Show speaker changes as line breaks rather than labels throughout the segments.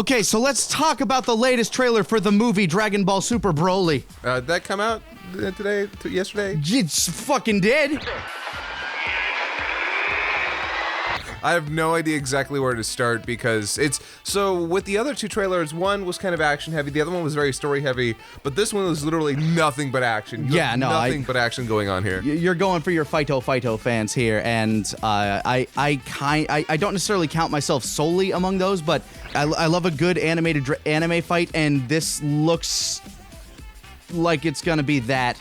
Okay, so let's talk about the latest trailer for the movie Dragon Ball Super Broly.
Did that come out yesterday?
It's fucking dead.
I have no idea exactly where to start because so with the other two trailers, one was kind of action heavy, the other one was very story heavy, but this one was literally nothing but action. Nothing but action going on here.
You're going for your Fighto fans here, and I don't necessarily count myself solely among those, but I love a good animated anime fight, and this looks like it's gonna be that.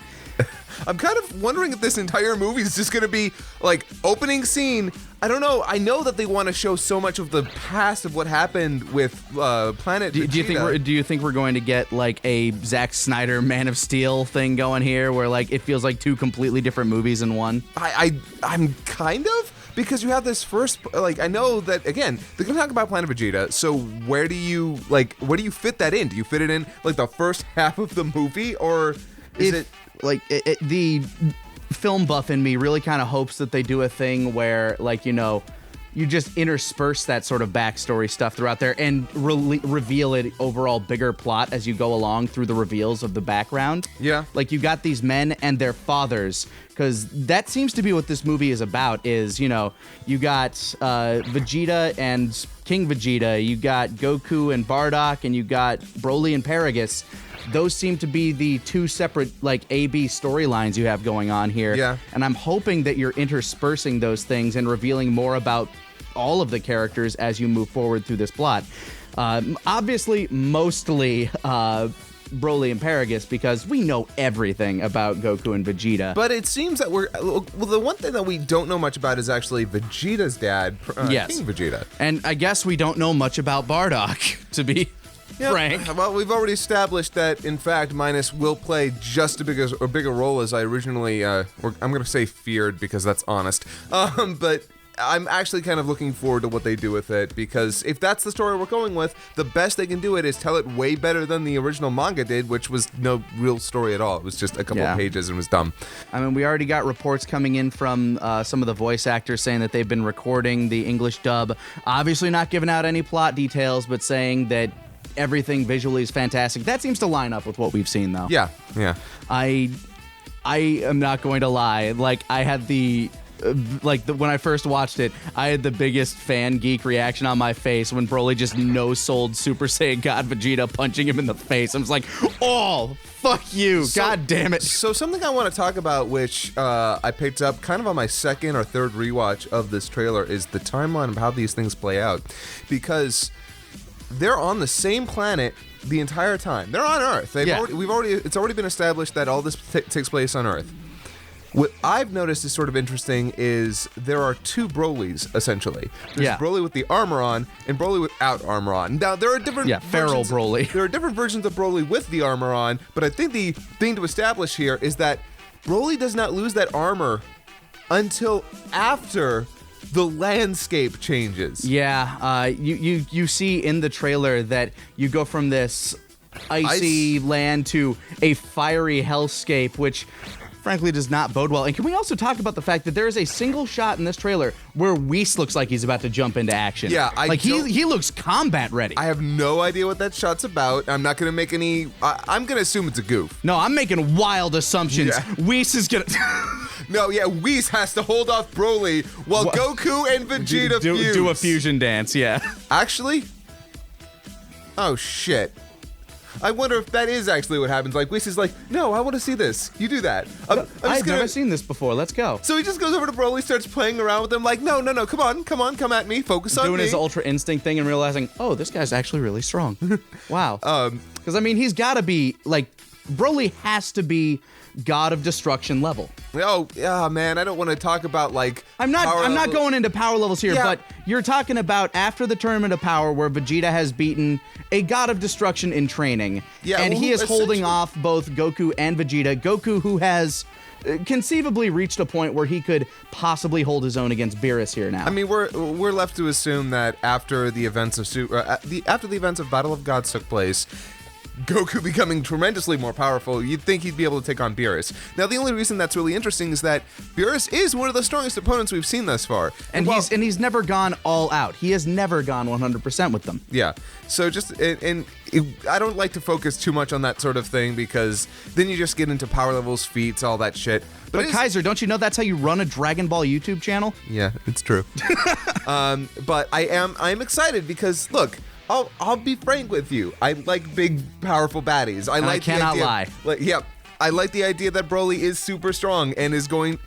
I'm kind of wondering if this entire movie is just going to be, like, opening scene. I don't know. I know that they want to show so much of the past of what happened with Planet Vegeta.
Do you think we're going to get, like, a Zack Snyder Man of Steel thing going here where, like, it feels like two completely different movies in one?
I'm kind of, because you have this first, like, I know that, again, they're going to talk about Planet Vegeta, so where do you fit that in? Do you fit it in, like, the first half of the movie, or is it...
Like, the film buff in me really kind of hopes that they do a thing where, like, you know, you just intersperse that sort of backstory stuff throughout there and reveal it overall bigger plot as you go along through the reveals of the background.
Yeah.
Like, you got these men and their fathers, because that seems to be what this movie is about, is, you know, you got Vegeta and King Vegeta, you got Goku and Bardock, and you got Broly and Paragus. Those seem to be the two separate, like, A-B storylines you have going on here.
Yeah.
And I'm hoping that you're interspersing those things and revealing more about all of the characters as you move forward through this plot. Obviously, mostly Broly and Paragus, because we know everything about Goku and Vegeta.
But it seems that well, the one thing that we don't know much about is actually Vegeta's dad,
yes.
King Vegeta.
And I guess we don't know much about Bardock, to be...
Yep.
Frank.
Well, we've already established that, in fact, Minus will play just a bigger role as I originally, I'm going to say feared because that's honest. But I'm actually kind of looking forward to what they do with it, because if that's the story we're going with, the best they can do it is tell it way better than the original manga did, which was no real story at all. It was just a couple of pages and was dumb.
I mean, we already got reports coming in from some of the voice actors saying that they've been recording the English dub, obviously not giving out any plot details, but saying that everything visually is fantastic. That seems to line up with what we've seen, though.
Yeah.
I am not going to lie. Like, I had when I first watched it, I had the biggest fan geek reaction on my face when Broly just no-sold Super Saiyan God Vegeta, punching him in the face. I was like, oh, fuck you. God damn it.
So something I want to talk about, which I picked up kind of on my second or third rewatch of this trailer, is the timeline of how these things play out. Because they're on the same planet the entire time. They're on Earth. It's already been established that all this takes place on Earth. What I've noticed is sort of interesting is there are two Brolys, essentially. There's Broly with the armor on and Broly without armor on. Now, there are different
feral Broly.
There are different versions of Broly with the armor on, but I think the thing to establish here is that Broly does not lose that armor until after the landscape changes.
Yeah, you see in the trailer that you go from this icy land to a fiery hellscape, which frankly does not bode well. And can we also talk about the fact that there is a single shot in this trailer where Whis looks like he's about to jump into action?
Yeah,
he looks combat ready.
I have no idea what that shot's about. I'm not going to make any... I'm going to assume it's a goof.
No, I'm making wild assumptions.
Yeah.
Whis is going to...
No, yeah, Whis has to hold off Broly while Goku and Vegeta fuse.
Do a fusion dance, yeah.
Actually? Oh, shit. I wonder if that is actually what happens. Like, Whis is like, no, I want to see this. You do that.
I've never seen this before. Let's go.
So he just goes over to Broly, starts playing around with him like, no, come at me, focus on me.
Doing his Ultra Instinct thing and realizing, oh, this guy's actually really strong. Wow. Because, I mean, he's got to be, like, Broly has to be God of Destruction level.
Oh, yeah, man, I don't want to talk about, like,
I'm not going into power levels here, but you're talking about after the Tournament of Power where Vegeta has beaten a God of Destruction in training. Yeah, and he is holding off both Goku and Vegeta. Goku, who has conceivably reached a point where he could possibly hold his own against Beerus here now.
I mean, we're left to assume that after the events of Battle of Gods took place, Goku becoming tremendously more powerful, you'd think he'd be able to take on Beerus. Now, the only reason that's really interesting is that Beerus is one of the strongest opponents we've seen thus far.
And he's never gone all out. He has never gone 100% with them.
Yeah. So I don't like to focus too much on that sort of thing because then you just get into power levels, feats, all that shit.
But Kaiser, don't you know that's how you run a Dragon Ball YouTube channel?
Yeah, it's true. But I'm excited because look, I'll be frank with you. I like big, powerful baddies.
I cannot lie.
I like the idea that Broly is super strong and is going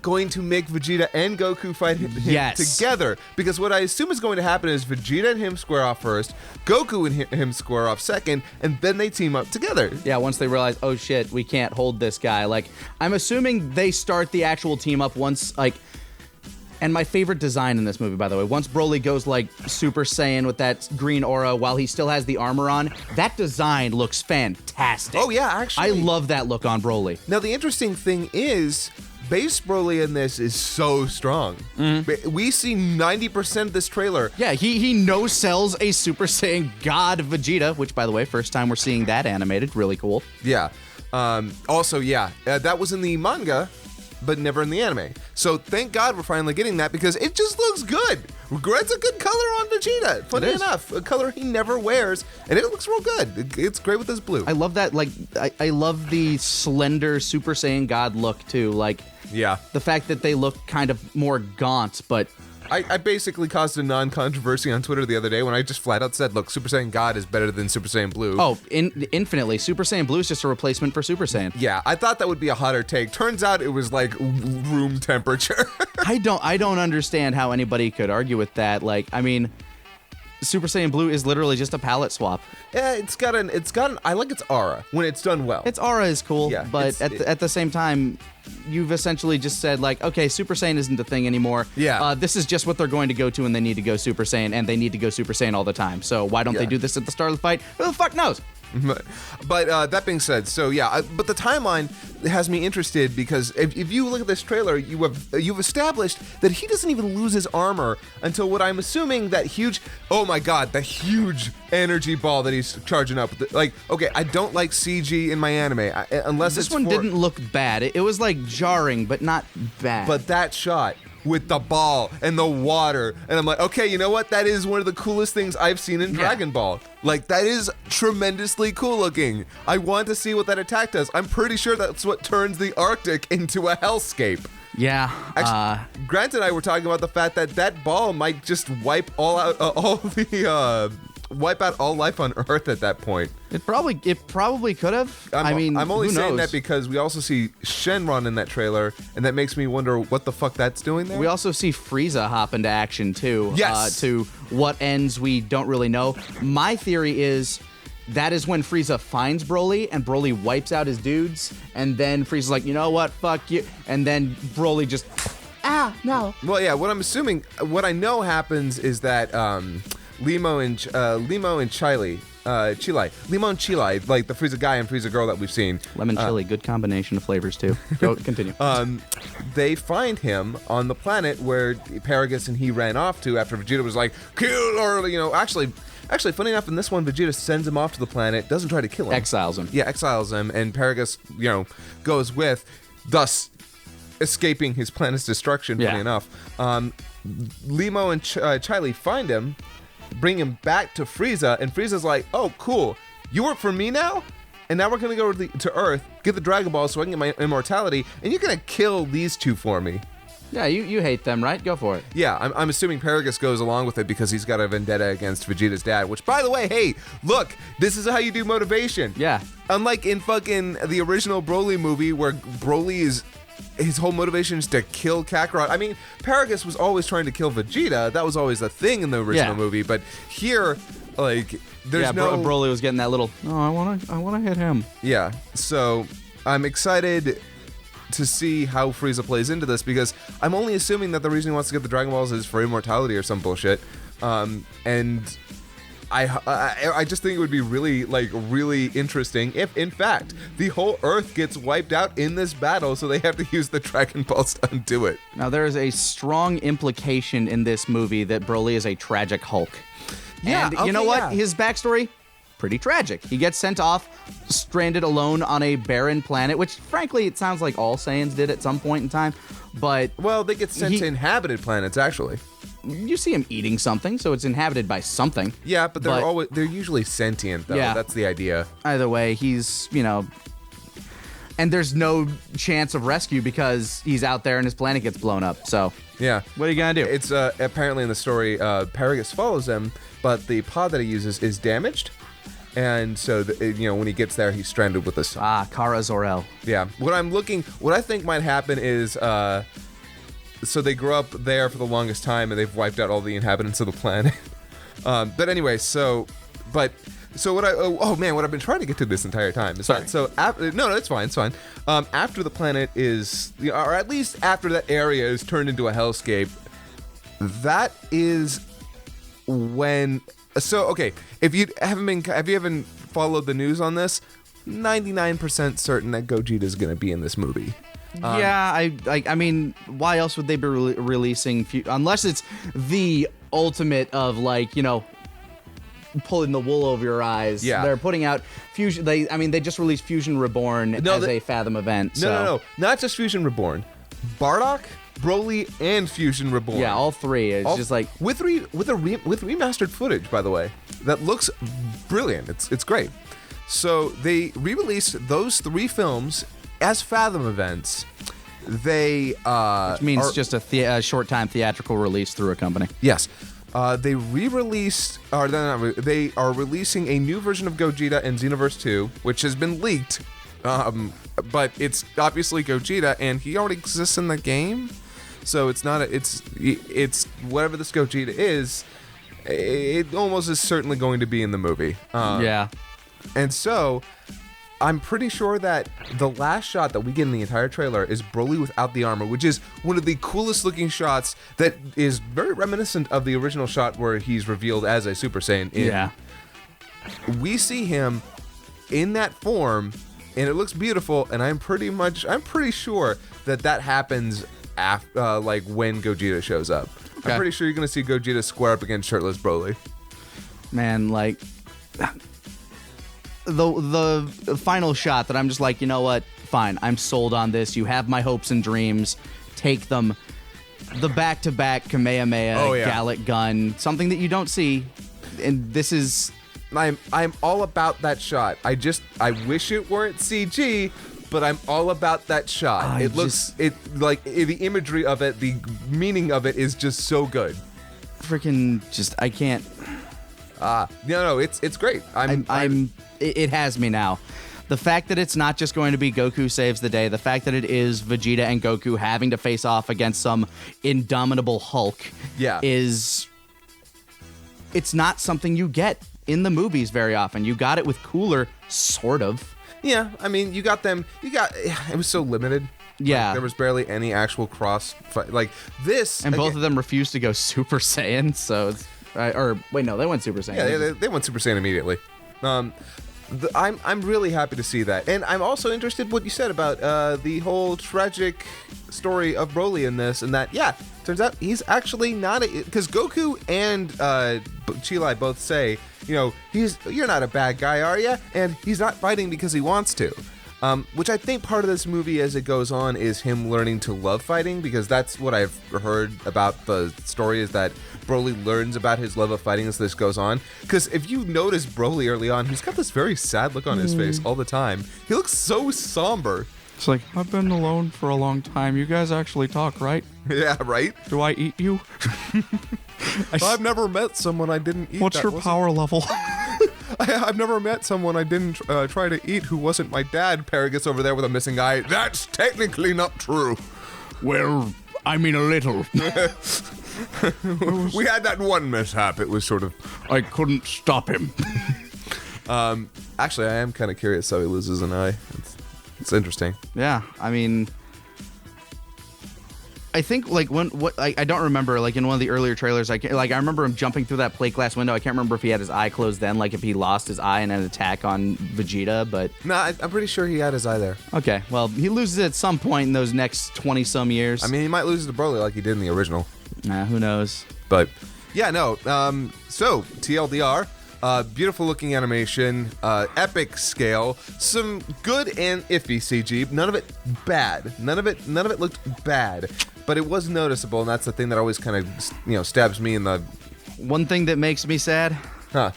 to make Vegeta and Goku fight him together. Because what I assume is going to happen is Vegeta and him square off first, Goku and him square off second, and then they team up together.
Yeah, once they realize, oh shit, we can't hold this guy. Like, I'm assuming they start the actual team up once, like... And my favorite design in this movie, by the way, once Broly goes like Super Saiyan with that green aura while he still has the armor on, that design looks fantastic.
Oh yeah, actually.
I love that look on Broly.
Now the interesting thing is, base Broly in this is so strong. We see 90% of this trailer.
Yeah, he no-sells a Super Saiyan God Vegeta, which, by the way, first time we're seeing that animated. Really cool.
Yeah. That was in the manga, but never in the anime. So thank God we're finally getting that because it just looks good. Red's a good color on Vegeta. Funny enough, a color he never wears, and it looks real good. It's great with this blue.
I love that. Like, I love the slender Super Saiyan God look too. Like,
yeah,
the fact that they look kind of more gaunt, but.
I basically caused a non-controversy on Twitter the other day when I just flat out said, look, Super Saiyan God is better than Super Saiyan Blue.
Oh, infinitely. Super Saiyan Blue is just a replacement for Super Saiyan.
Yeah, I thought that would be a hotter take. Turns out it was like room temperature.
I don't understand how anybody could argue with that. Like, I mean, Super Saiyan Blue is literally just a palette swap.
Yeah, it's got an I like its aura when it's done well.
Its aura is cool,
yeah,
but at the same time, you've essentially just said, like, okay, Super Saiyan isn't a thing ananymore.
Yeah.
This is just what they're going to go to, and they need to go Super Saiyan, and they need to go Super Saiyan all the time. So why don't they do this at the start of the fight? Who the fuck knows?
But that being said, so yeah, but the timeline has me interested because if you look at this trailer, you've established that he doesn't even lose his armor until what I'm assuming that huge, oh my god, the huge energy ball that he's charging up. Like, okay, I don't like CG in my anime unless
this one didn't look bad. It was like jarring, but not bad.
But that shot with the ball and the water, and I'm like, okay, you know what? That is one of the coolest things I've seen in Dragon Ball. Like, that is tremendously cool looking. I want to see what that attack does. I'm pretty sure that's what turns the Arctic into a hellscape.
Yeah.
Actually, Grant and I were talking about the fact that that ball might just wipe wipe out all life on Earth at that point.
It probably could have.
I'm only saying that because we also see Shenron in that trailer, and that makes me wonder what the fuck that's doing there.
We also see Frieza hop into action too.
Yes.
To what ends we don't really know. My theory is that is when Frieza finds Broly, and Broly wipes out his dudes, and then Frieza's like, you know what, fuck you, and then Broly just, no.
Well, yeah. What I'm assuming, what I know happens is that Limo and Chile, like the Frieza guy and Frieza girl that we've seen.
Lemon chili, good combination of flavors too. Go continue.
They find him on the planet where Paragus and he ran off to after Vegeta was like, kill, or actually, funny enough, in this one, Vegeta sends him off to the planet, doesn't try to kill him.
Exiles him.
Yeah, exiles him, and Paragus, goes with, thus escaping his planet's destruction, funny enough. Limo and Chile find him, bring him back to Frieza, and Frieza's like, oh, cool, you work for me now? And now we're going to go to Earth, get the Dragon Ball so I can get my immortality, and you're going to kill these two for me.
Yeah, you hate them, right? Go for it.
Yeah, I'm assuming Paragus goes along with it because he's got a vendetta against Vegeta's dad, which, by the way, hey, look, this is how you do motivation.
Yeah.
Unlike in fucking the original Broly movie where Broly his whole motivation is to kill Kakarot. I mean, Paragus was always trying to kill Vegeta. That was always a thing in the original movie. But here, like, there's no...
Broly was getting that little, I wanna hit him.
Yeah, so I'm excited to see how Frieza plays into this because I'm only assuming that the reason he wants to get the Dragon Balls is for immortality or some bullshit. And I just think it would be really interesting if, in fact, the whole Earth gets wiped out in this battle, so they have to use the Dragon Balls to undo it.
Now, there is a strong implication in this movie that Broly is a tragic Hulk.
Yeah,
and you know what? His backstory, pretty tragic. He gets sent off, stranded alone on a barren planet, which frankly it sounds like all Saiyans did at some point in time. But
well, they get sent to inhabited planets actually.
You see him eating something, so it's inhabited by something.
Yeah, but they're usually sentient though. Yeah. That's the idea.
Either way, he's, and there's no chance of rescue because he's out there and his planet gets blown up. So
yeah,
what are you gonna do?
It's apparently in the story, Paragus follows him, but the pod that he uses is damaged, and so when he gets there, he's stranded with the sun.
Kara Zor-El.
Yeah, what I think might happen is so they grew up there for the longest time and they've wiped out all the inhabitants of the planet. But anyway, what I've been trying to get to this entire time is
Sorry.
no, it's fine. After the planet is, or at least after that area is turned into a hellscape, that is when. So okay, if you haven't followed the news on this, 99% certain that Gogeta is going to be in this movie.
I mean, why else would they be releasing unless it's the ultimate of pulling the wool over your eyes.
Yeah,
they're putting out Fusion. They just released Fusion Reborn as a Fathom event.
No, not just Fusion Reborn, Bardock, Broly, and Fusion Reborn.
Yeah, all three. It's just like
with remastered footage, by the way, that looks brilliant. It's great. So they re-released those 3 films as Fathom events. Which
means just a short-time theatrical release through a company.
Yes. They re-released, they are releasing a new version of Gogeta in Xenoverse 2, which has been leaked, but it's obviously Gogeta, and he already exists in the game, so it's not it's whatever this Gogeta is, it almost is certainly going to be in the movie.
Yeah.
And so, I'm pretty sure that the last shot that we get in the entire trailer is Broly without the armor, which is one of the coolest looking shots that is very reminiscent of the original shot where he's revealed as a Super Saiyan.
Yeah.
We see him in that form, and it looks beautiful, and I'm pretty sure that happens after, when Gogeta shows up. Okay. I'm pretty sure you're going to see Gogeta square up against shirtless Broly.
Man, the final shot that I'm just like, you know what? Fine, I'm sold on this. You have my hopes and dreams. Take them. The back-to-back Kamehameha Gallic gun, something that you don't see, and this is.
I'm all about that shot. I wish it weren't CG, but I'm all about that shot. The imagery of it, the meaning of it is just so good.
I can't.
No, it's great.
It has me now. The fact that it's not just going to be Goku saves the day, the fact that it is Vegeta and Goku having to face off against some indomitable Hulk is... It's not something you get in the movies very often. You got it with Cooler, sort of.
Yeah, I mean, it was so limited.
Yeah.
There was barely any actual cross fight. This...
And both of them refused to go Super Saiyan, so... It's, no, they went Super Saiyan.
Yeah, they went Super Saiyan immediately. I'm really happy to see that, and I'm also interested in what you said about the whole tragic story of Broly in this, and that turns out he's actually not because Goku and Chilai both say, you're not a bad guy, are you? And he's not fighting because he wants to. Which I think part of this movie as it goes on is him learning to love fighting, because that's what I've heard about the story, is that Broly learns about his love of fighting as this goes on. Because if you notice Broly early on, he's got this very sad look on his face all the time. He looks so somber.
It's like, I've been alone for a long time. You guys actually talk, right?
Yeah, right?
Do I eat you?
I've never met someone I didn't eat.
What's your power level?
I've never met someone I didn't try to eat who wasn't my dad. Paragus over there with a missing eye. That's technically not true.
Well, I mean a little.
We had that one mishap. It was sort of...
I couldn't stop him.
Actually, I am kind of curious how he loses an eye. It's interesting.
Yeah, I mean... I think I don't remember, in one of the earlier trailers, I remember him jumping through that plate glass window. I can't remember if he had his eye closed then, if he lost his eye in an attack on Vegeta, but...
No, I'm pretty sure he had his eye there.
Okay, well, he loses it at some point in those next 20-some years.
I mean, he might lose it to Broly like he did in the original.
Who knows?
But, yeah, no. So, TLDR, Beautiful looking animation, epic scale, some good and iffy CG. None of it bad. None of it looked bad, but it was noticeable, and that's the thing that always kind of stabs me in the.
One thing that makes me sad.
Huh.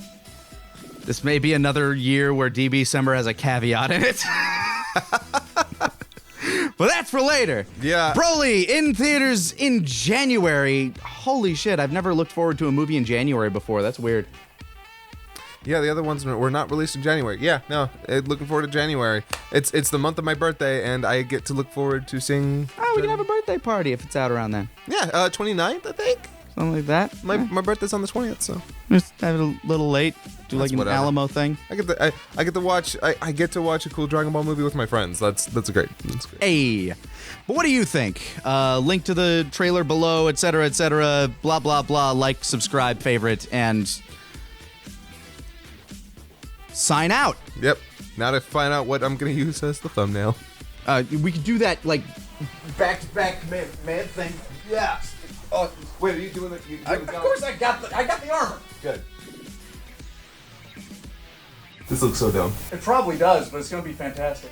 This may be another year where DB Summer has a caveat in it. But that's for later.
Yeah.
Broly in theaters in January. Holy shit, I've never looked forward to a movie in January before. That's weird.
Yeah, the other ones were not released in January. Yeah, no, looking forward to January. It's the month of my birthday, and I get to look forward to seeing.
Oh, we can have a birthday party if it's out around then.
Yeah, 29th, I think.
Something like that.
My birthday's on the 20th, so.
Just have it a little late. Do
That's
like an
whatever.
Alamo thing.
I get to watch a cool Dragon Ball movie with my friends. That's great. That's great.
Hey, but what do you think? Link to the trailer below, etc., etc. Blah blah blah. Like, subscribe, favorite, and sign out.
Yep. Now to find out what I'm gonna use as the thumbnail.
We could do that like back-to-back mad thing. Yes.
Oh, wait, are you doing it?
Of course, I got the armor.
Good. This looks so dumb.
It probably does, but it's gonna be fantastic.